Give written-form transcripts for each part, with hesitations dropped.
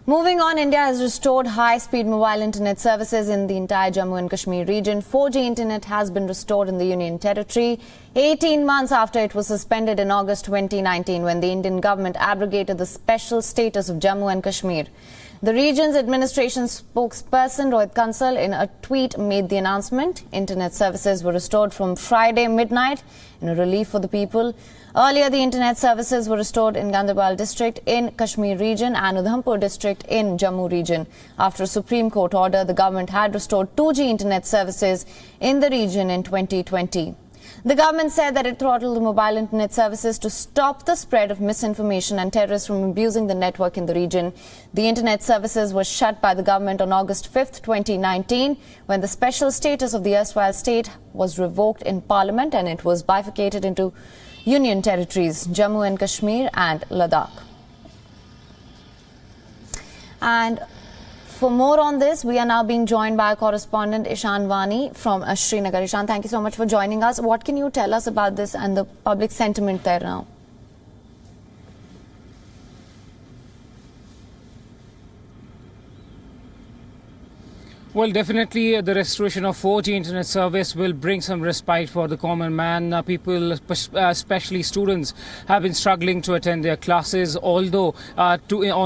Moving on, India has restored high-speed mobile internet services in the entire Jammu and Kashmir region. 4G internet has been restored in the Union Territory 18 months after it was suspended in August 2019 when the Indian government abrogated the special status of Jammu and Kashmir. The region's administration spokesperson Rohit Kansal in a tweet made the announcement. Internet services were restored from Friday midnight in a relief for the people. Earlier, the internet services were restored in Ganderbal district in Kashmir region and Udhampur district in Jammu region. After a Supreme Court order, the government had restored 2G internet services in the region in 2020. The government said that it throttled the mobile internet services to stop the spread of misinformation and terrorists from abusing the network in the region. The internet services were shut by the government on August 5th, 2019, when the special status of the erstwhile state was revoked in Parliament and it was bifurcated into Union territories, Jammu and Kashmir and Ladakh. And for more on this, we are now being joined by our correspondent Ishan Vani from Srinagar. Ishan, thank you so much for joining us. What can you tell us about this and the public sentiment there now? Well, definitely the restoration of 4G internet service will bring some respite for the common man. People, especially students, have been struggling to attend their classes. Although on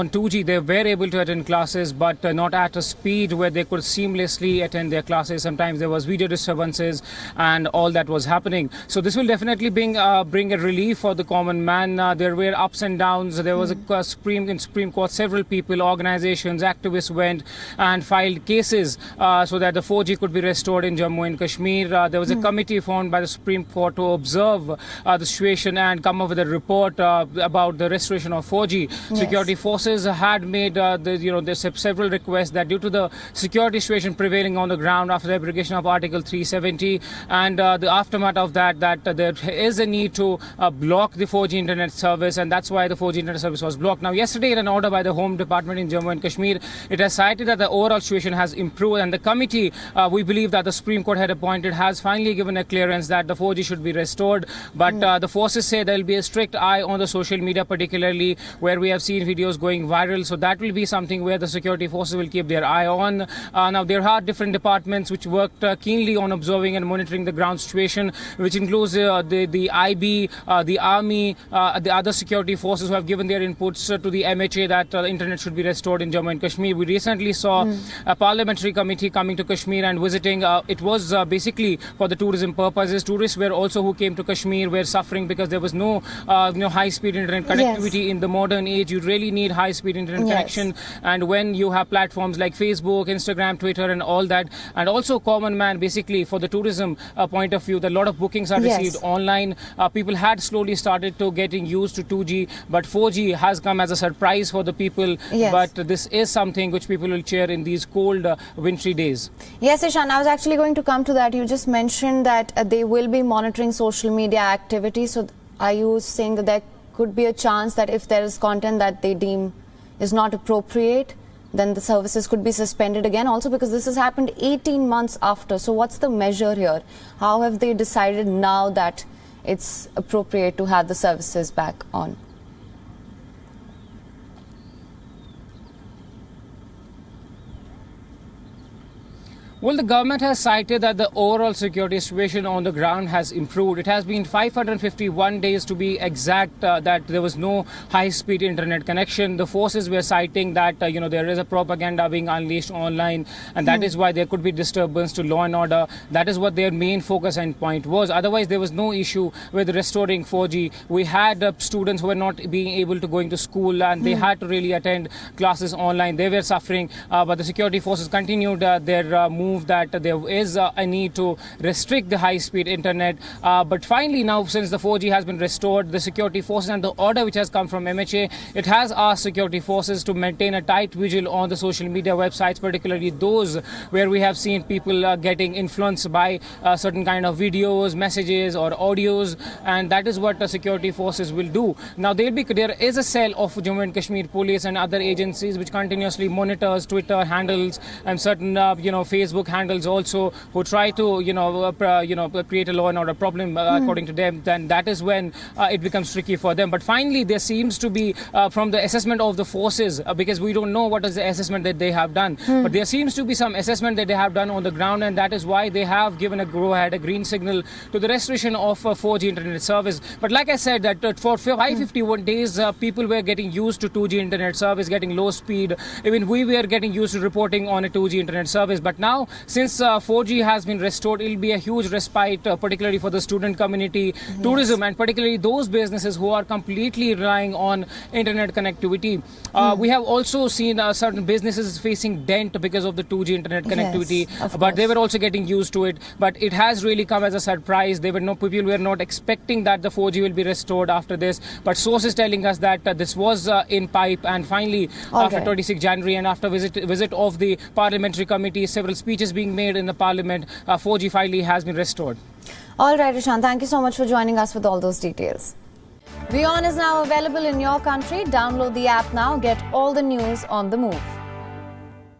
2G they were able to attend classes, but not at a speed where they could seamlessly attend their classes. Sometimes there was video disturbances and all that was happening. So this will definitely bring a relief for the common man. There were ups and downs. There was a Supreme Court. Several people, organizations, activists went and filed cases so that the 4G could be restored in Jammu and Kashmir. There was a committee formed by the Supreme Court to observe the situation and come up with a report about the restoration of 4G. Yes. Security forces had made there's several requests that due to the security situation prevailing on the ground after the abrogation of Article 370 and the aftermath of that there is a need to block the 4G internet service, and that's why the 4G internet service was blocked. Now, yesterday in an order by the Home Department in Jammu and Kashmir, it has cited that the overall situation has improved. And the committee, we believe that the Supreme Court had appointed, has finally given a clearance that the 4G should be restored. But the forces say there will be a strict eye on the social media, particularly where we have seen videos going viral. So that will be something where the security forces will keep their eye on. Now, there are different departments which worked keenly on observing and monitoring the ground situation, which includes the IB, the Army, the other security forces who have given their inputs to the MHA that the internet should be restored in Jammu and Kashmir. We recently saw a parliamentary committee coming to Kashmir and visiting. It was basically for the tourism purposes. Tourists were also who came to Kashmir were suffering because there was no high-speed internet connectivity in the modern age. You really need high-speed internet connection. And when you have platforms like Facebook, Instagram, Twitter and all that, and also common man, basically for the tourism point of view, a lot of bookings are received online. People had slowly started to getting used to 2G, but 4G has come as a surprise for the people. But this is something which people will share in these cold wintry days. Yes, Ishan, I was actually going to come to that. You just mentioned that they will be monitoring social media activity. So are you saying that there could be a chance that if there is content that they deem is not appropriate, then the services could be suspended again? Also because this has happened 18 months after. So what's the measure here? How have they decided now that it's appropriate to have the services back on? Well, the government has cited that the overall security situation on the ground has improved. It has been 551 days to be exact that there was no high-speed internet connection. The forces were citing that, there is a propaganda being unleashed online, and that is why there could be disturbance to law and order. That is what their main focus and point was. Otherwise, there was no issue with restoring 4G. We had students who were not being able to go into school, and they had to really attend classes online. They were suffering, but the security forces continued their move that there is a need to restrict the high-speed internet. But finally now, since the 4G has been restored, the security forces and the order which has come from MHA, it has asked security forces to maintain a tight vigil on the social media websites, particularly those where we have seen people getting influenced by certain kind of videos, messages or audios, and that is what the security forces will do. Now there is a cell of Jammu and Kashmir police and other agencies which continuously monitors Twitter handles and certain Facebook Facebook handles also who try to, create a law and order problem according to them, then that is when it becomes tricky for them. But finally, there seems to be, from the assessment of the forces, because we don't know what is the assessment that they have done, but there seems to be some assessment that they have done on the ground, and that is why they have given a go-ahead, a green signal to the restoration of 4G internet service. But like I said, that for 551 days, people were getting used to 2G internet service, getting low speed. Even we were getting used to reporting on a 2G internet service. But now, since 4G has been restored, it will be a huge respite, particularly for the student community, tourism, and particularly those businesses who are completely relying on internet connectivity. We have also seen certain businesses facing dent because of the 2G internet connectivity, but they were also getting used to it. But it has really come as a surprise. People were not expecting that the 4G will be restored after this. But sources telling us that this was in pipe, and finally, after 26 January and after visit of the parliamentary committee, several speeches being made in the parliament, 4G finally has been restored. All right, Ishan, thank you so much for joining us with all those details. WION is now available in your country. Download the app now. Get all the news on the move.